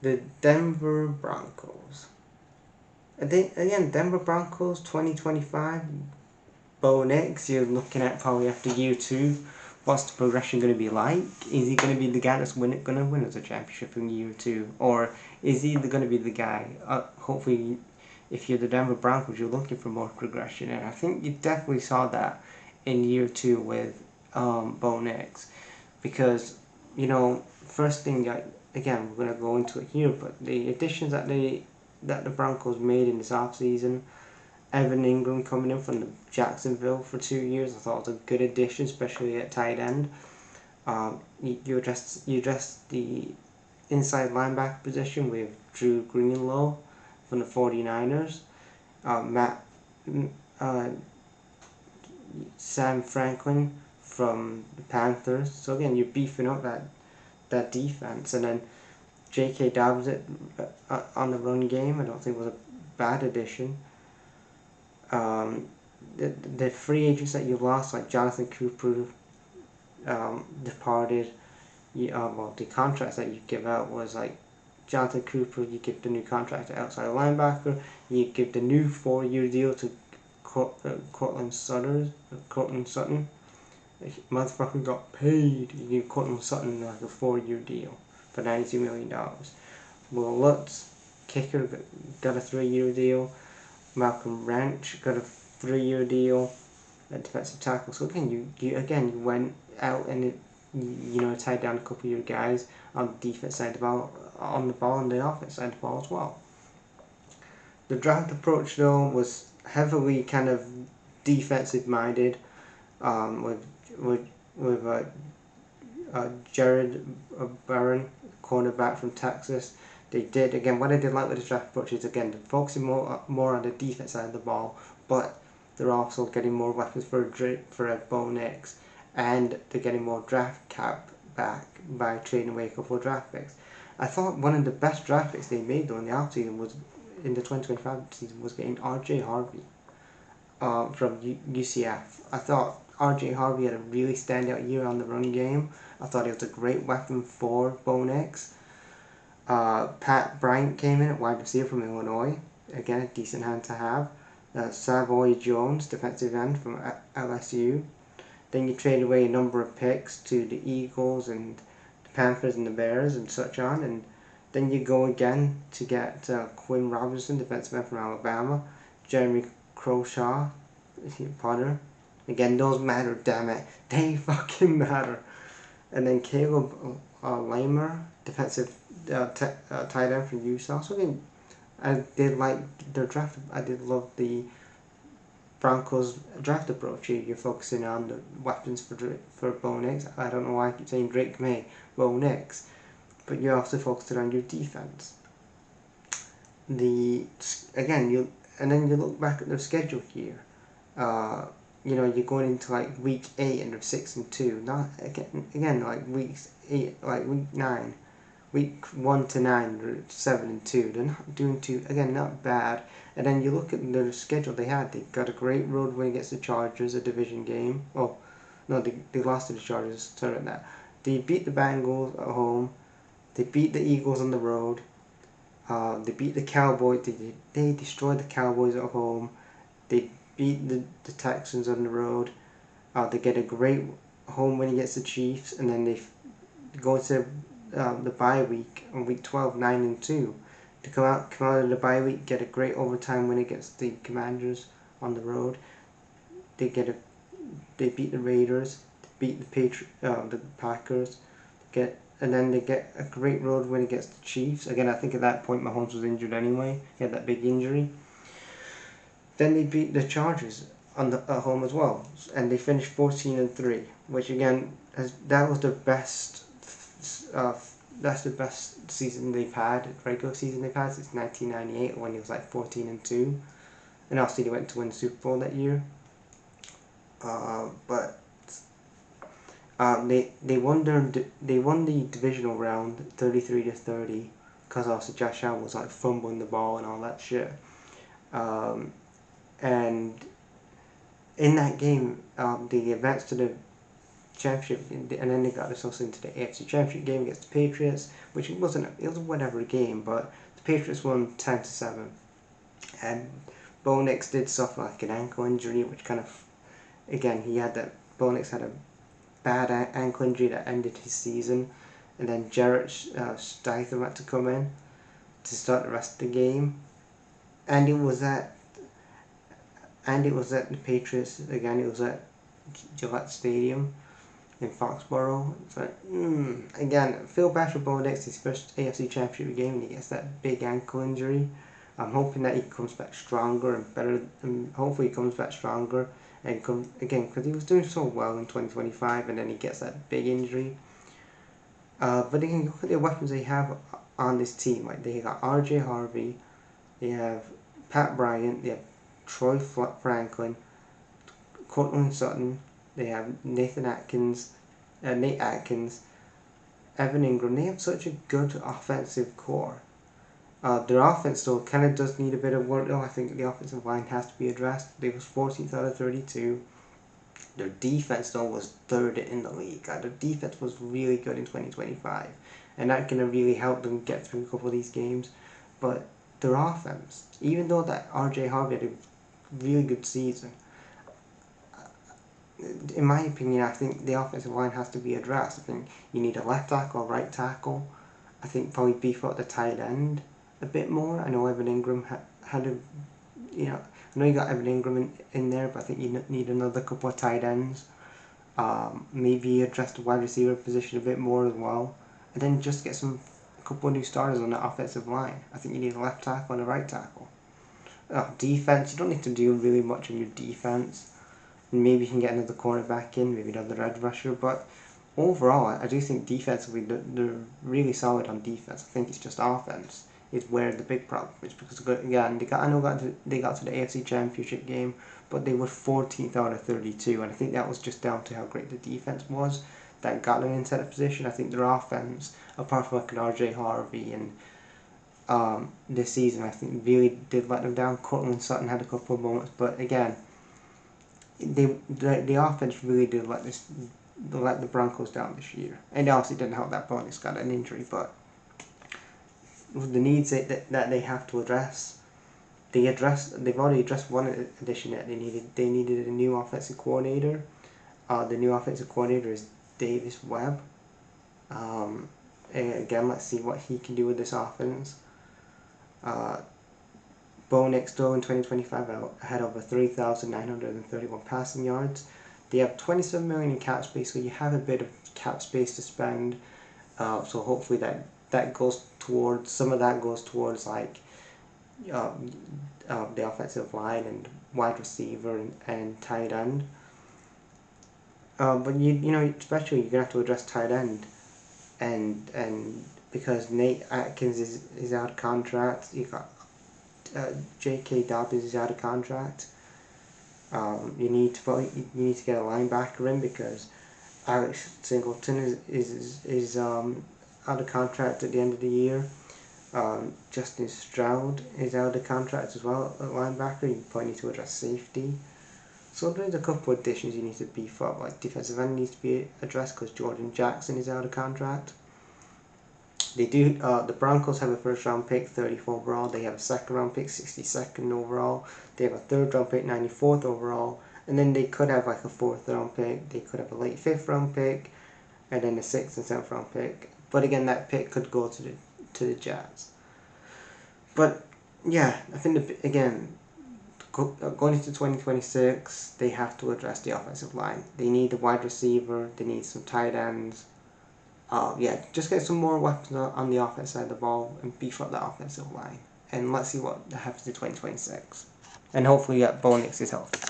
The Denver Broncos. Again, Denver Broncos 2025. Bo Nix, you're looking at probably after year two. What's the progression going to be like? Is he going to be the guy that's going to win us a championship in year two? Or is he going to be the guy, hopefully, if you're the Denver Broncos, you're looking for more progression. And I think you definitely saw that in year two with Bo Nix. Because, first thing, again, we're going to go into it here, but the additions that the Broncos made in this offseason, Evan Ingram coming in from the Jacksonville for 2 years, I thought was a good addition, especially at tight end. You addressed the inside linebacker position with Drew Greenlow from the 49ers. Matt Sam Franklin from the Panthers. So again, you're beefing up that defense, and then J.K. Dobbs on the run game. I don't think was a bad addition. The free agents that you lost, like Jonathan Cooper, departed. The contracts that you give out was like Jonathan Cooper, you give the new contract to outside linebacker, you give the new 4-year deal to Cortland Sutton. Motherfucker got paid. You give Cortland Sutton like a 4-year deal for $92 million. Will Lutz, kicker, got a 3-year deal. Malcolm Ranch got a 3-year deal at defensive tackle. So again, you went out and tied down a couple of your guys on the defense side of the ball, and the offense side of the ball as well. The draft approach though was heavily kind of defensive minded, with Jared Barron, cornerback from Texas. What I did like with the draft approach is again focusing more on the defense side of the ball, but they're also getting more weapons for Bo Nix, and they're getting more draft cap back by trading away a couple of draft picks. I thought one of the best draft picks they made though in the offseason was in the 2025 season was getting R.J. Harvey from UCF. I thought R.J. Harvey had a really standout year on the run game. I thought he was a great weapon for Bo Nix. Pat Bryant came in at wide receiver from Illinois. Again, a decent hand to have. Savoy Jones, defensive end from LSU. Then you trade away a number of picks to the Eagles and the Panthers and the Bears and such on. And then you go again to get Quinn Robinson, defensive end from Alabama. Jeremy Croshaw, punter. Again, those matter, damn it. They fucking matter. And then Caleb Lamer, defensive tight end from Utah. So again, I did like their draft. I did love the Broncos draft approach. You're focusing on the weapons for Bo Nix. I don't know why I keep saying Drake May, Bo Nix, but you're also focusing on your defense. And then you look back at their schedule here. You're going into like week 8 and they're 6-2. Not again like weeks 8, like week 9, week 1 to 9, they're 7-2. They're not doing too, again, not bad. And then you look at their schedule they had. They got a great road win against the Chargers, a division game. Oh, no, they lost to the Chargers. Sorry about that. They beat the Bengals at home. They beat the Eagles on the road. They beat the Cowboys. They destroyed the Cowboys at home. They beat the Texans on the road. They get a great home win against the Chiefs, and then they go to the bye week on week 12, 9-2. To come out of the bye week, get a great overtime win against the Commanders on the road. They beat the Raiders, they beat the Packers, and then they get a great road win against the Chiefs. Again, I think at that point Mahomes was injured anyway. He had that big injury. Then they beat the Chargers at home as well, and they finished 14-3, which again that was the best. That's the best season they've had, regular season they've had since 1998 when he was like 14-2, and obviously they went to win the Super Bowl that year. But they won the divisional round 33-30 because also Josh Allen was like fumbling the ball and all that shit. And in that game, they advanced to the championship, and then they got themselves into the AFC Championship game against the Patriots, which it was a whatever game, but the Patriots won 10-7. And Bo Nix did suffer like an ankle injury, which kind of, again, Bo Nix had a bad ankle injury that ended his season, and then Jarrett Stidham had to come in to start the rest of the game, and it was at the Patriots again. It was at Gillette Stadium in Foxborough. So again, I feel bad for Bo Nix, his first AFC Championship game, and he gets that big ankle injury. I'm hoping that he comes back stronger and better, and hopefully he comes back stronger and again, because he was doing so well in 2025, and then he gets that big injury. But again, look at the weapons they have on this team. Like, they got R.J. Harvey, they have Pat Bryant, they have Troy Franklin, Cortland Sutton, they have Nate Atkins, Evan Ingram. They have such a good offensive core. Their offense though kind of does need a bit of work though. I think the offensive line has to be addressed. They was 14th out of 32. Their defense though was 3rd in the league. Their defense was really good in 2025, and that can really help them get through a couple of these games. But their offense, even though that R.J. Harvey had a really good season, in my opinion, I think the offensive line has to be addressed. I think you need a left tackle, right tackle. I think probably beef up the tight end a bit more. I know Evan Ingram had a, I know you got Evan Ingram in there, but I think you need another couple of tight ends. Maybe address the wide receiver position a bit more as well, and then just get a couple of new starters on the offensive line. I think you need a left tackle and a right tackle. Defense, you don't need to do really much on your defense. Maybe you can get another cornerback in, maybe another edge rusher, but overall, I do think defensively they're really solid on defense. I think it's just offense is where the big problem is, because again they got to the AFC Championship game, but they were 14th out of 32, and I think that was just down to how great the defense was that got them into that position. I think their offense, apart from like an R.J. Harvey and this season, I think really did let them down. Cortland Sutton had a couple of moments, but again, the offense really did let the Broncos down this year, and they obviously didn't help that Bo Nix got an injury, but the needs that they have to address, they've already addressed one addition that they needed a new offensive coordinator. The new offensive coordinator is Davis Webb. And again, let's see what he can do with this offense. Bo Nix though in 2025 had over 3,931 passing yards. They have 27 million in cap space, so you have a bit of cap space to spend. So hopefully that goes towards, some of that goes towards like the offensive line and wide receiver and tight end. But especially you're gonna have to address tight end, and because Nate Atkins is out of contract, you got J.K. Dobbins is out of contract. You need to get a linebacker in, because Alex Singleton is out of contract at the end of the year. Justin Stroud is out of contract as well at linebacker. You probably need to address safety. So there's a couple of additions you need to beef up. Like defensive end needs to be addressed because Jordan Jackson is out of contract. The Broncos have a first round pick, 34 overall. They have a second round pick, 62nd overall. They have a third round pick, 94th overall. And then they could have like a 4th round pick. They could have a late 5th round pick, and then a 6th and 7th round pick. But again, that pick could go to the Jazz. But yeah, I think going into 2026, they have to address the offensive line. They need a wide receiver. They need some tight ends. Just get some more weapons on the offense side of the ball and beef up that offensive line. And let's see what happens in 2026. And hopefully Bo Nix is healthy.